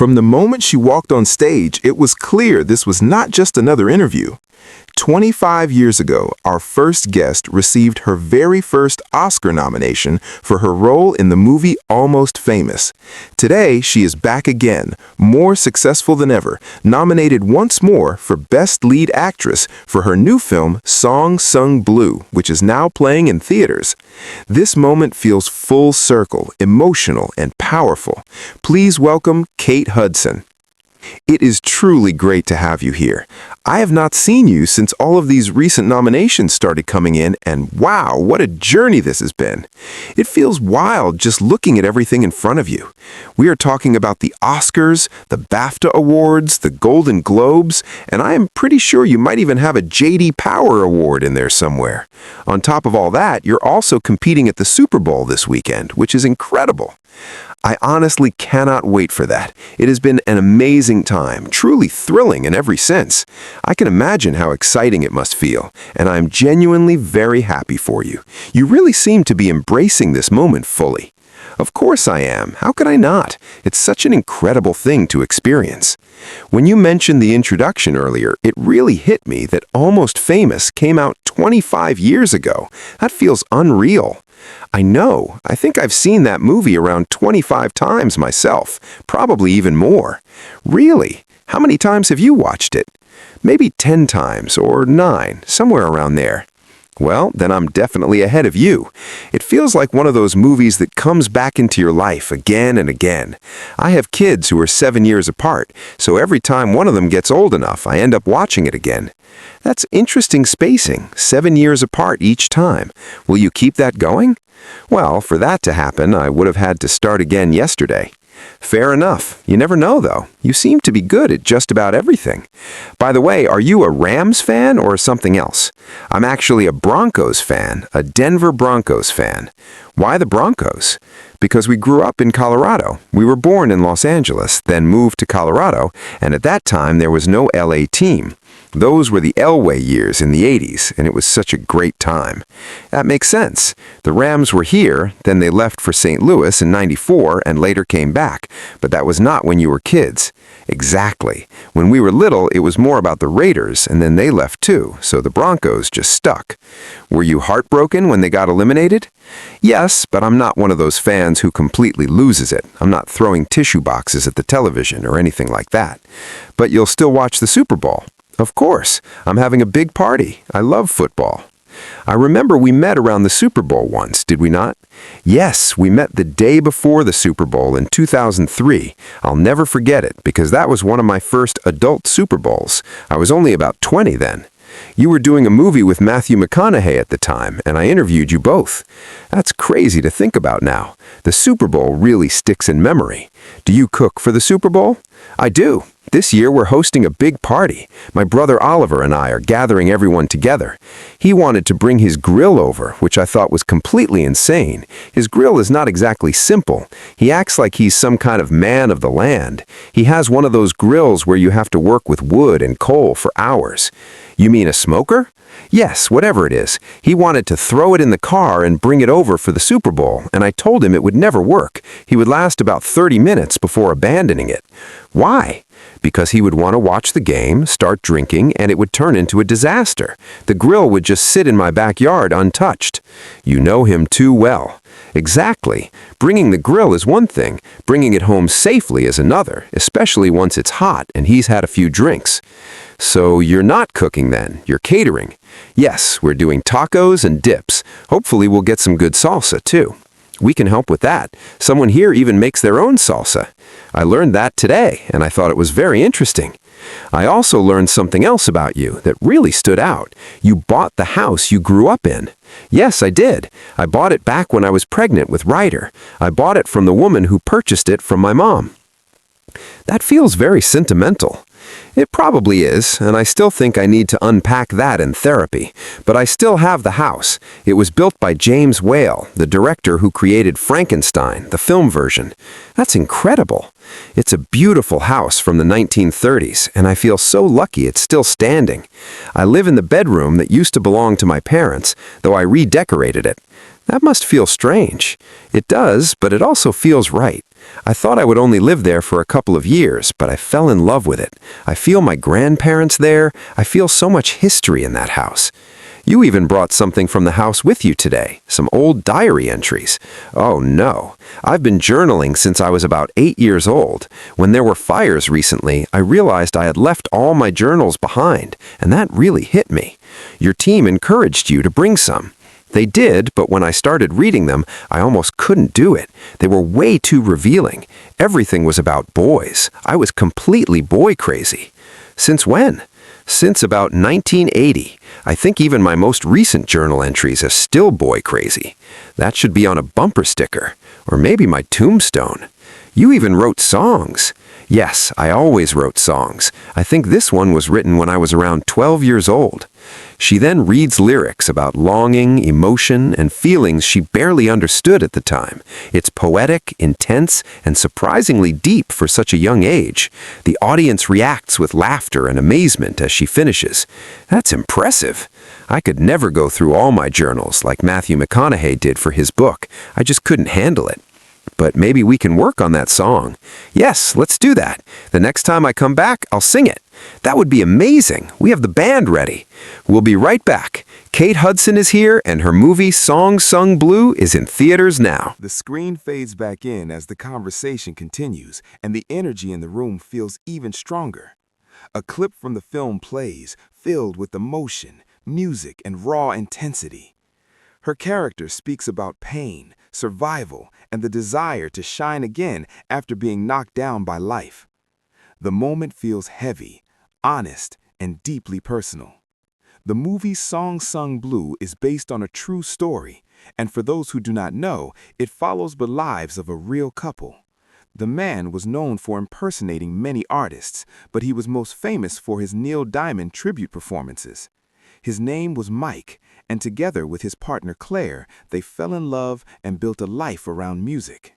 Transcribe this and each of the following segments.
From the moment she walked on stage, it was clear this was not just another interview. 25 years ago, our first guest received her very first Oscar nomination for her role in the movie Almost Famous. Today, she is back again, more successful than ever, nominated once more for Best Lead Actress for her new film Song Sung Blue, which is now playing in theaters. This moment feels full circle, emotional, and powerful. Please welcome Kate Hudson. It is truly great to have you here. I have not seen you since all of these recent nominations started coming in, and wow, what a journey this has been. It feels wild just looking at everything in front of you. We are talking about the Oscars, the BAFTA Awards, the Golden Globes, and I am pretty sure you might even have a J.D. Power Award in there somewhere. On top of all that, you're also competing at the Super Bowl this weekend, which is incredible. I honestly cannot wait for that. It has been an amazing time, truly thrilling in every sense. I can imagine how exciting it must feel, and I am genuinely very happy for you. You really seem to be embracing this moment fully. Of course I am. How could I not? It's such an incredible thing to experience. When you mentioned the introduction earlier, it really hit me that Almost Famous came out 25 years ago. That feels unreal. I know. I think I've seen that movie around 25 times myself, probably even more. Really? How many times have you watched it? Maybe 10 times or 9, somewhere around there. Well, then I'm definitely ahead of you. It feels like one of those movies that comes back into your life again and again. I have kids who are 7 years apart, so every time one of them gets old enough, I end up watching it again. That's interesting spacing, 7 years apart each time. Will you keep that going? Well, for that to happen, I would have had to start again yesterday. Fair enough. You never know, though. You seem to be good at just about everything. By the way, are you a Rams fan or something else? I'm actually a Broncos fan, a Denver Broncos fan. Why the Broncos? Because we grew up in Colorado. We were born in Los Angeles, then moved to Colorado, and at that time there was no LA team. Those were the Elway years in the 80s, and it was such a great time. That makes sense. The Rams were here, then they left for St. Louis in '94 and later came back, but that was not when you were kids. Exactly. When we were little, it was more about the Raiders, and then they left too, so the Broncos just stuck. Were you heartbroken when they got eliminated? Yes, but I'm not one of those fans who completely loses it. I'm not throwing tissue boxes at the television or anything like that. But you'll still watch the Super Bowl. Of course. I'm having a big party. I love football. I remember we met around the Super Bowl once, did we not? Yes, we met the day before the Super Bowl in 2003. I'll never forget it because that was one of my first adult Super Bowls. I was only about 20 then. You were doing a movie with Matthew McConaughey at the time, and I interviewed you both. That's crazy to think about now. The Super Bowl really sticks in memory. Do you cook for the Super Bowl? I do. This year we're hosting a big party. My brother Oliver and I are gathering everyone together. He wanted to bring his grill over, which I thought was completely insane. His grill is not exactly simple. He acts like he's some kind of man of the land. He has one of those grills where you have to work with wood and coal for hours. You mean a smoker? Yes, whatever it is. He wanted to throw it in the car and bring it over for the Super Bowl, and I told him it would never work. He would last about 30 minutes before abandoning it. Why? Because he would want to watch the game, start drinking, and it would turn into a disaster. The grill would just sit in my backyard untouched. You know him too well. Exactly. Bringing the grill is one thing. Bringing it home safely is another, especially once it's hot and he's had a few drinks. So you're not cooking then, you're catering. Yes, we're doing tacos and dips. Hopefully we'll get some good salsa too. We can help with that. Someone here even makes their own salsa. I learned that today, and I thought it was very interesting. I also learned something else about you that really stood out. You bought the house you grew up in. Yes, I did. I bought it back when I was pregnant with Ryder. I bought it from the woman who purchased it from my mom. That feels very sentimental. It probably is, and I still think I need to unpack that in therapy. But I still have the house. It was built by James Whale, the director who created Frankenstein, the film version. That's incredible. It's a beautiful house from the 1930s, and I feel so lucky it's still standing. I live in the bedroom that used to belong to my parents, though I redecorated it. That must feel strange. It does, but it also feels right. I thought I would only live there for a couple of years, but I fell in love with it. I feel my grandparents there. I feel so much history in that house. You even brought something from the house with you today, some old diary entries. Oh no, I've been journaling since I was about 8 years old. When there were fires recently, I realized I had left all my journals behind, and that really hit me. Your team encouraged you to bring some. They did, but when I started reading them, I almost couldn't do it. They were way too revealing. Everything was about boys. I was completely boy crazy. Since when? Since about 1980. I think even my most recent journal entries are still boy crazy. That should be on a bumper sticker, or maybe my tombstone. You even wrote songs. Yes, I always wrote songs. I think this one was written when I was around 12 years old. She then reads lyrics about longing, emotion, and feelings she barely understood at the time. It's poetic, intense, and surprisingly deep for such a young age. The audience reacts with laughter and amazement as she finishes. That's impressive. I could never go through all my journals like Matthew McConaughey did for his book. I just couldn't handle it. But maybe we can work on that song. Yes, let's do that. The next time I come back, I'll sing it. That would be amazing. We have the band ready. We'll be right back. Kate Hudson is here, and her movie Song Sung Blue is in theaters now. The screen fades back in as the conversation continues, and the energy in the room feels even stronger. A clip from the film plays, filled with emotion, music, and raw intensity. Her character speaks about pain, survival, and the desire to shine again after being knocked down by life. The moment feels heavy, honest, and deeply personal. The movie Song Sung Blue is based on a true story, and for those who do not know, it follows the lives of a real couple. The man was known for impersonating many artists, but he was most famous for his Neil Diamond tribute performances. His name was Mike, and together with his partner Claire, they fell in love and built a life around music.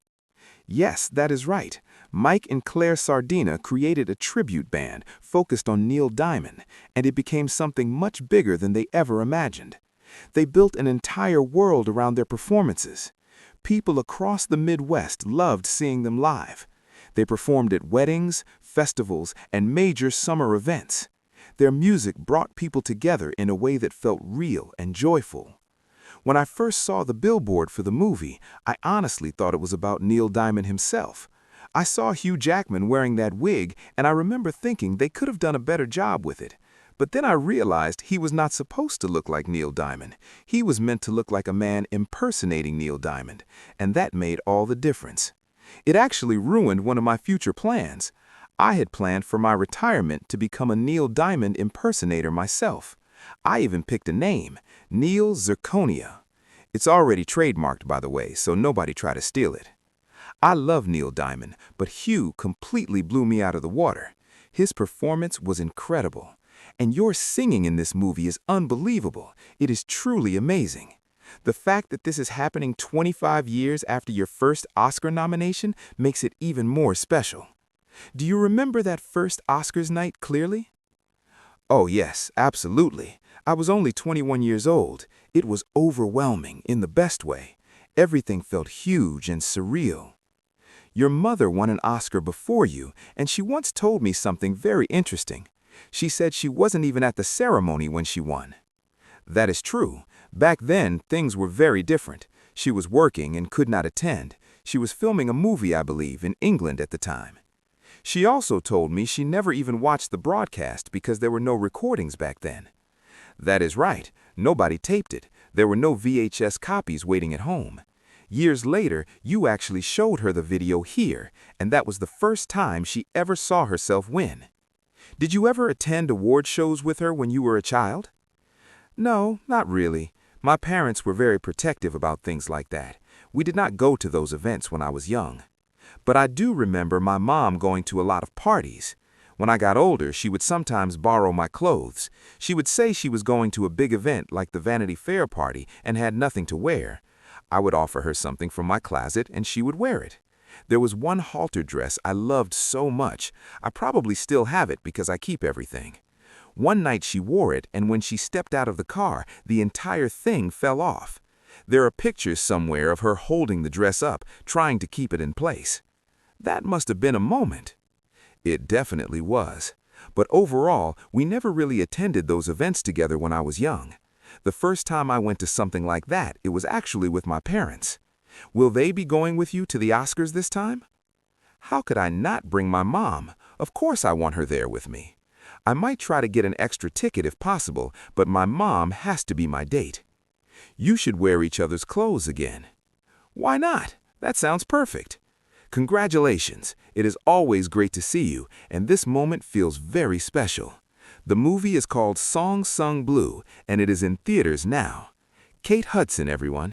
Yes, that is right. Mike and Claire Sardina created a tribute band focused on Neil Diamond, and it became something much bigger than they ever imagined. They built an entire world around their performances. People across the Midwest loved seeing them live. They performed at weddings, festivals, and major summer events. Their music brought people together in a way that felt real and joyful. When I first saw the billboard for the movie, I honestly thought it was about Neil Diamond himself. I saw Hugh Jackman wearing that wig, and I remember thinking they could have done a better job with it. But then I realized he was not supposed to look like Neil Diamond. He was meant to look like a man impersonating Neil Diamond, and that made all the difference. It actually ruined one of my future plans. I had planned for my retirement to become a Neil Diamond impersonator myself. I even picked a name, Neil Zirconia. It's already trademarked, by the way, so nobody try to steal it. I love Neil Diamond, but Hugh completely blew me out of the water. His performance was incredible. And your singing in this movie is unbelievable. It is truly amazing. The fact that this is happening 25 years after your first Oscar nomination makes it even more special. Do you remember that first Oscars night clearly? Oh yes, absolutely. I was only 21 years old. It was overwhelming in the best way. Everything felt huge and surreal. Your mother won an Oscar before you, and she once told me something very interesting. She said she wasn't even at the ceremony when she won. That is true. Back then, things were very different. She was working and could not attend. She was filming a movie, I believe, in England at the time. She also told me she never even watched the broadcast because there were no recordings back then. That is right. Nobody taped it. There were no VHS copies waiting at home. Years later, you actually showed her the video here, and that was the first time she ever saw herself win. Did you ever attend award shows with her when you were a child? No, not really. My parents were very protective about things like that. We did not go to those events when I was young. But I do remember my mom going to a lot of parties. When I got older, she would sometimes borrow my clothes. She would say she was going to a big event like the Vanity Fair party and had nothing to wear. I would offer her something from my closet and she would wear it. There was one halter dress I loved so much. I probably still have it because I keep everything. One night she wore it, and when she stepped out of the car, the entire thing fell off. There are pictures somewhere of her holding the dress up, trying to keep it in place. That must have been a moment. It definitely was. But overall, we never really attended those events together when I was young. The first time I went to something like that, it was actually with my parents. Will they be going with you to the Oscars this time? How could I not bring my mom? Of course I want her there with me. I might try to get an extra ticket if possible, but my mom has to be my date. You should wear each other's clothes again. Why not? That sounds perfect. Congratulations. It is always great to see you, and this moment feels very special. The movie is called Song Sung Blue, and it is in theaters now. Kate Hudson, everyone.